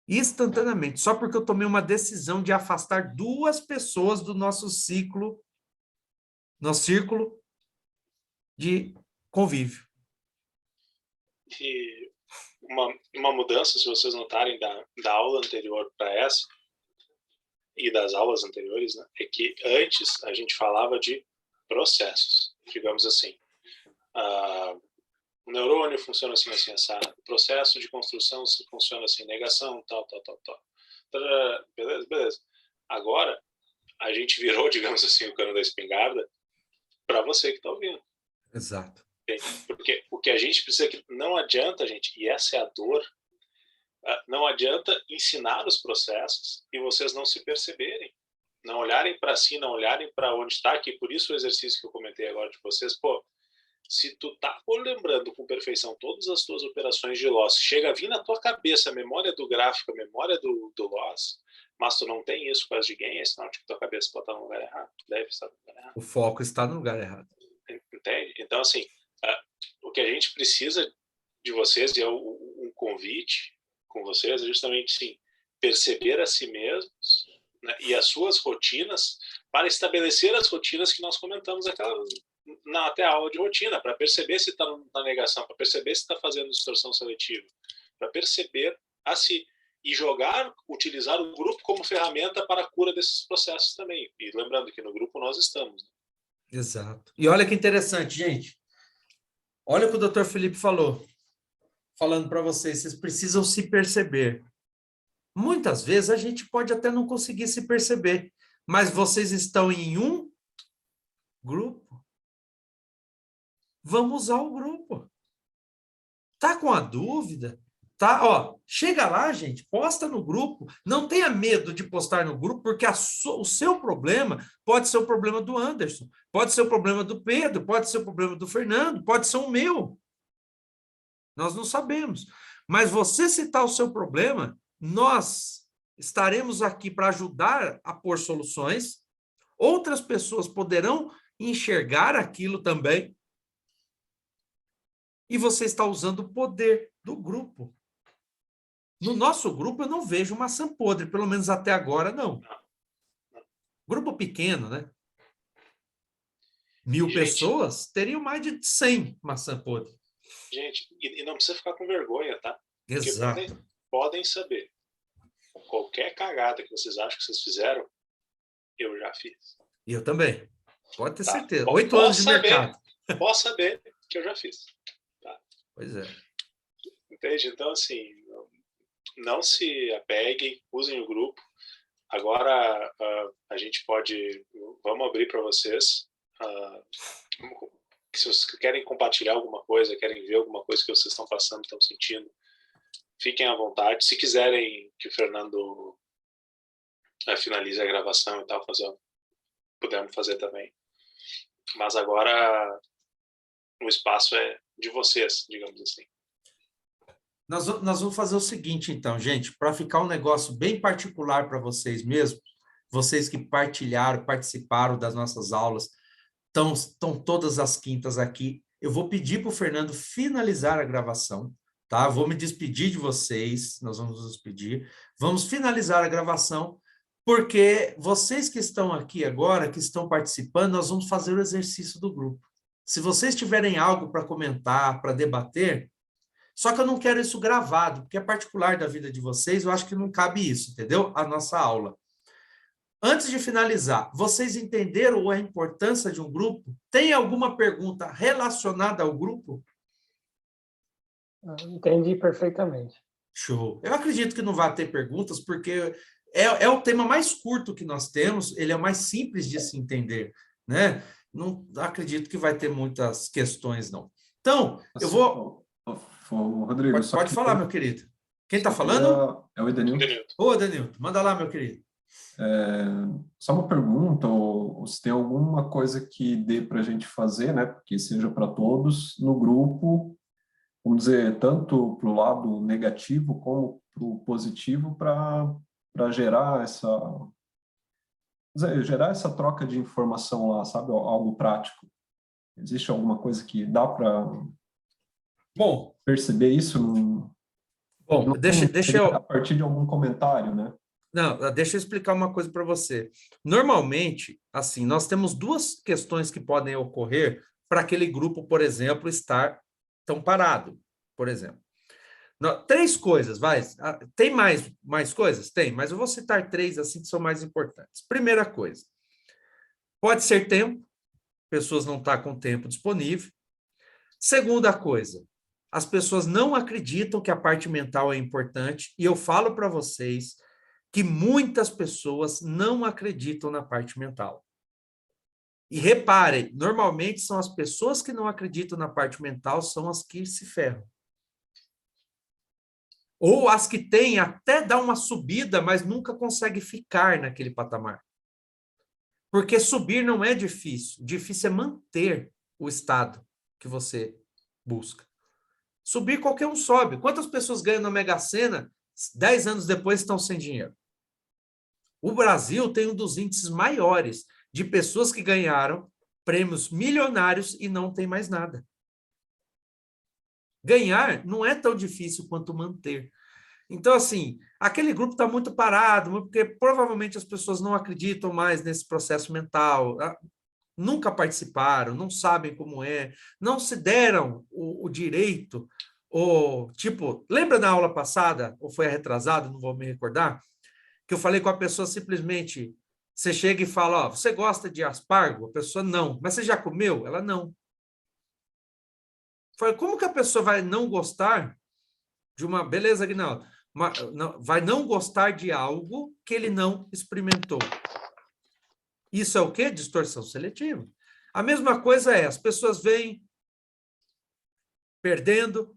Instantaneamente, só porque eu tomei uma decisão de afastar 2 pessoas do nosso círculo de convívio. E uma mudança, se vocês notarem, da aula anterior para essa, e das aulas anteriores, né, é que antes a gente falava de processos, digamos assim. O neurônio funciona assim, assim, assado. O processo de construção funciona assim, negação, tal. Beleza, beleza. Agora, a gente virou, digamos assim, o cano da espingarda para você que está ouvindo. Exato. Porque o que a gente precisa, que não adianta, gente, e essa é a dor, não adianta ensinar os processos e vocês não se perceberem, não olharem para si, não olharem para onde está, que por isso o exercício que eu comentei agora de vocês, se tu tá lembrando com perfeição todas as tuas operações de loss, chega a vir na tua cabeça a memória do gráfico, a memória do loss, mas tu não tem isso quase de gain, é sinal de que tua cabeça pode estar no lugar errado, tu deve estar no lugar errado. O foco está no lugar errado. Entende? Então, assim, o que a gente precisa de vocês, e é um convite com vocês, é justamente, sim, perceber a si mesmos, né, e as suas rotinas, para estabelecer as rotinas que nós comentamos até a aula de rotina, para perceber se está na negação, para perceber se está fazendo distorção seletiva, para perceber a si. e utilizar o grupo como ferramenta para a cura desses processos também. E lembrando que no grupo nós estamos. Né? Exato. E olha que interessante, gente. Olha o que o Dr. Felipe falou, falando para vocês precisam se perceber. Muitas vezes a gente pode até não conseguir se perceber, mas vocês estão em um grupo. Vamos usar o grupo. Tá com a dúvida? Tá, ó, chega lá, gente, posta no grupo. Não tenha medo de postar no grupo, porque o seu problema pode ser o problema do Anderson, pode ser o problema do Pedro, pode ser o problema do Fernando, pode ser o meu. Nós não sabemos. Mas você citar o seu problema, nós estaremos aqui para ajudar a pôr soluções. Outras pessoas poderão enxergar aquilo também. E você está usando o poder do grupo. No nosso grupo, eu não vejo maçã podre, pelo menos até agora, não. Grupo pequeno, né? 1000 pessoas teriam mais de 100 maçã podre. Gente, e não precisa ficar com vergonha, tá? Exato. Porque podem saber. Qualquer cagada que vocês acham que vocês fizeram, eu já fiz. E eu também. Pode ter certeza. Posso 8 anos de saber, mercado. Posso saber que eu já fiz. Tá? Pois é. Entende? Então, assim, não se apeguem, usem o grupo. Agora, a gente pode... Vamos abrir para vocês. Se vocês querem compartilhar alguma coisa, querem ver alguma coisa que vocês estão passando, estão sentindo, fiquem à vontade. Se quiserem que o Fernando finalize a gravação e tal, podemos fazer também. Mas agora o espaço é de vocês, digamos assim. Nós vamos fazer o seguinte, então, gente, para ficar um negócio bem particular para vocês mesmos, vocês que participaram das nossas aulas, estão todas as quintas aqui. Eu vou pedir para o Fernando finalizar a gravação, tá? Vou me despedir de vocês, nós vamos nos despedir. Vamos finalizar a gravação, porque vocês que estão aqui agora, que estão participando, nós vamos fazer o exercício do grupo. Se vocês tiverem algo para comentar, para debater, só que eu não quero isso gravado, porque é particular da vida de vocês, eu acho que não cabe isso, entendeu? A nossa aula. Antes de finalizar, vocês entenderam a importância de um grupo? Tem alguma pergunta relacionada ao grupo? Entendi perfeitamente. Show. Eu acredito que não vai ter perguntas, porque é o tema mais curto que nós temos, ele é mais simples de se entender, né? Não acredito que vai ter muitas questões, não. Então, eu vou... Rodrigo, pode falar, meu querido. Quem está falando? É o Edenilton. Ô, Edenilton, manda lá, meu querido. Só uma pergunta, ou se tem alguma coisa que dê para a gente fazer, né, que seja para todos, no grupo, vamos dizer, tanto para o lado negativo como para o positivo, para gerar essa troca de informação lá, sabe, algo prático. Existe alguma coisa que dá para perceber isso? Deixa eu... A partir de algum comentário, né? Não, deixa eu explicar uma coisa para você. Normalmente, assim, nós temos duas questões que podem ocorrer para aquele grupo, por exemplo, estar tão parado, por exemplo. Três coisas, vai. Tem mais coisas? Tem, mas eu vou citar três assim que são mais importantes. Primeira coisa, pode ser tempo, pessoas não estão com tempo disponível. Segunda coisa, as pessoas não acreditam que a parte mental é importante, e eu falo para vocês que muitas pessoas não acreditam na parte mental. E reparem, normalmente são as pessoas que não acreditam na parte mental, são as que se ferram. Ou as que têm até dá uma subida, mas nunca consegue ficar naquele patamar. Porque subir não é difícil, difícil é manter o estado que você busca. Subir qualquer um sobe. Quantas pessoas ganham na Mega Sena, 10 anos depois estão sem dinheiro? O Brasil tem um dos índices maiores de pessoas que ganharam prêmios milionários e não tem mais nada. Ganhar não é tão difícil quanto manter. Então, assim, aquele grupo está muito parado, porque provavelmente as pessoas não acreditam mais nesse processo mental, nunca participaram, não sabem como é, não se deram o direito Ou, tipo, lembra na aula passada, ou foi a retrasada, não vou me recordar, que eu falei com a pessoa simplesmente, você chega e fala, ó, você gosta de aspargo? A pessoa, não. Mas você já comeu? Ela, não. Falei, como que a pessoa vai não gostar de uma... Beleza, Aguinaldo. Vai não gostar de algo que ele não experimentou. Isso é o quê? Distorção seletiva. A mesma coisa é, as pessoas vêm perdendo,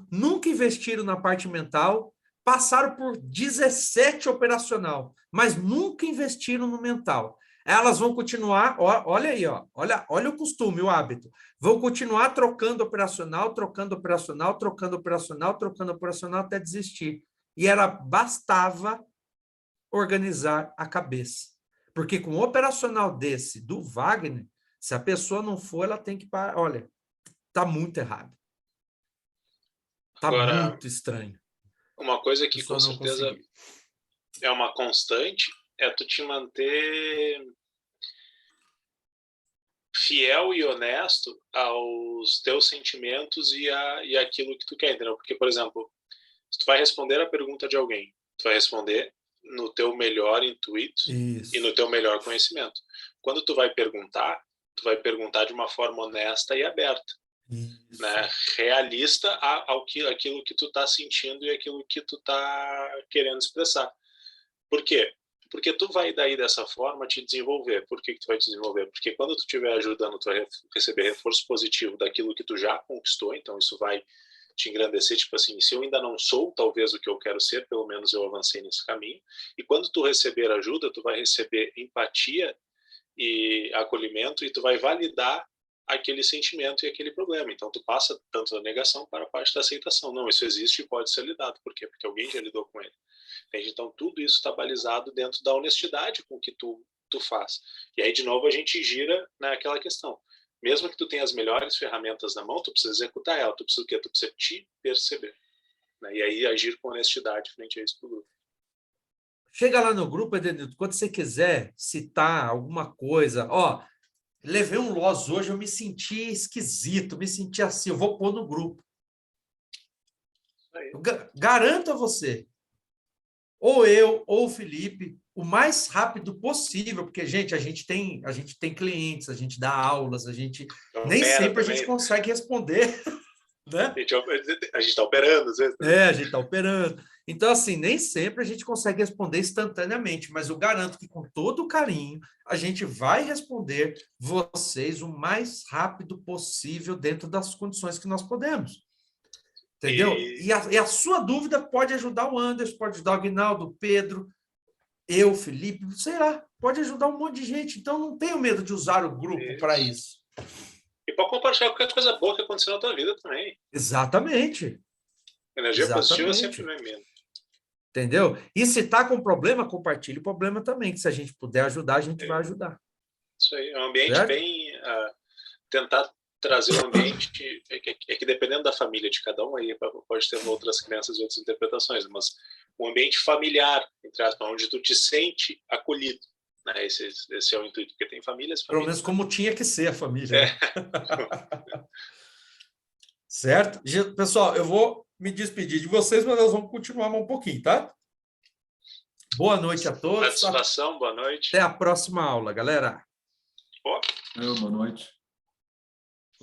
nunca investiram na parte mental, passaram por 17 operacional, mas nunca investiram no mental. Elas vão continuar, olha aí, ó, olha o costume, o hábito. Vão continuar trocando operacional até desistir. E bastava organizar a cabeça. Porque com um operacional desse, do Wagner, se a pessoa não for, ela tem que parar. Olha, está muito errado. Está muito estranho. Uma coisa que com certeza é uma constante é tu te manter fiel e honesto aos teus sentimentos e aquilo que tu quer, entendeu? Porque, por exemplo, se tu vai responder a pergunta de alguém, tu vai responder no teu melhor intuito e no teu melhor conhecimento. Quando tu vai perguntar de uma forma honesta e aberta. Né, realista aquilo que tu tá sentindo e aquilo que tu tá querendo expressar. Por quê? Porque tu vai daí dessa forma te desenvolver. Por que tu vai te desenvolver? Porque quando tu estiver ajudando, tu vai receber reforço positivo daquilo que tu já conquistou, então isso vai te engrandecer, tipo assim, se eu ainda não sou talvez o que eu quero ser, pelo menos eu avancei nesse caminho. E quando tu receber ajuda, tu vai receber empatia e acolhimento e tu vai validar aquele sentimento e aquele problema. Então, tu passa tanto da negação para a parte da aceitação. Não, isso existe e pode ser lidado. Por quê? Porque alguém já lidou com ele. Entende? Então, tudo isso está balizado dentro da honestidade com que tu faz. E aí, de novo, a gente gira naquela questão. Mesmo que tu tenha as melhores ferramentas na mão, tu precisa executar ela. Tu precisa o quê? Tu precisa te perceber. Né? E aí, agir com honestidade frente a isso pro grupo. Chega lá no grupo, Edenilton, quando você quiser citar alguma coisa, ó, levei um loss hoje, eu me senti esquisito, me senti assim, eu vou pôr no grupo. Eu garanto a você, ou eu, ou o Felipe, o mais rápido possível, porque, gente, a gente tem clientes, a gente dá aulas, nem sempre a gente consegue responder, né? A gente está operando, às vezes. A gente está operando. Então, assim, nem sempre a gente consegue responder instantaneamente, mas eu garanto que com todo o carinho, a gente vai responder vocês o mais rápido possível dentro das condições que nós podemos. Entendeu? E a sua dúvida pode ajudar o Anderson, pode ajudar o Aguinaldo, o Pedro, eu, Felipe, sei lá, pode ajudar um monte de gente. Então, não tenho medo de usar o grupo para isso. E pode compartilhar qualquer coisa boa que aconteceu na tua vida também. Exatamente. Energia positiva sempre vem menos. Entendeu? E se está com problema, compartilhe o problema também, que se a gente puder ajudar, a gente vai ajudar. Isso aí, é um ambiente bem... tentar trazer um ambiente... É que dependendo da família de cada um, aí pode ter outras crenças e outras interpretações, mas um ambiente familiar, entre aspas, onde tu te sente acolhido. Né? Esse é o intuito, porque tem famílias... Pelo menos como tinha que ser a família. Né? Certo? Pessoal, eu vou me despedir de vocês, mas nós vamos continuar mais um pouquinho, tá? Boa noite a todos. Satisfação, boa noite. Até a próxima aula, galera. Boa noite.